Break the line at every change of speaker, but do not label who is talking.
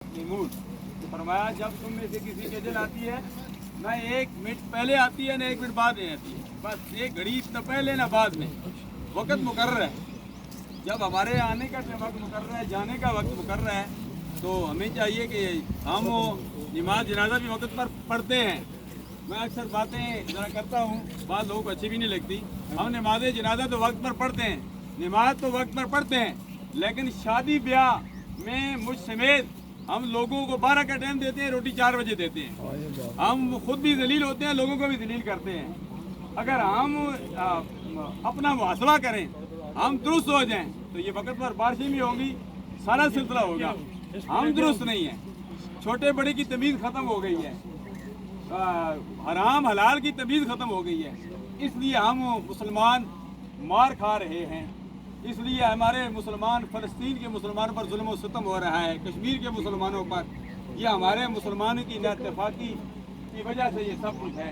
महमूद तो फरमाया जब तुम में से किसी की अजल आती है ना 1 मिनट पहले आती है ना 1 मिनट बाद में आती है, बस एक घड़ी न पहले ना बाद में, वक़्त मुकर्रर है। जब हमारे आने का वक्त मुकर्रर है, जाने का वक्त मुकर्रर है, तो हमें चाहिए कि हम नमाज जनाजा भी वक्त पर पढ़ते हैं। मैं अक्सर बातें ज़रा करता हूँ, बात लोगों को अच्छी भी नहीं लगती। हम नमाज जनाजा तो वक्त पर पढ़ते हैं, नमाज तो वक्त पर पढ़ते हैं, लेकिन शादी ब्याह में मुझ समेत हम लोगों को 12 का टाइम देते हैं, रोटी 4 बजे देते हैं। हम खुद भी जलील होते हैं, लोगों को भी जलील करते हैं। अगर हम अपना मुहासबा करें, हम दुरुस्त हो जाएं, तो ये वक्त पर बारिशें भी होंगी, सारा सिलसिला होगा। हम दुरुस्त नहीं हैं, छोटे बड़े की तमीज़ ख़त्म हो गई है, हराम हलाल की तमीज़ ख़त्म हो गई है। इसलिए हम मुसलमान मार खा रहे हैं, इसलिए हमारे मुसलमान फ़लस्तीन के मुसलमानों पर जुल्म व सितम हो रहा है, कश्मीर के मुसलमानों पर। ये हमारे मुसलमानों की नाइत्तेफ़ाक़ी की वजह से ये सब कुछ है।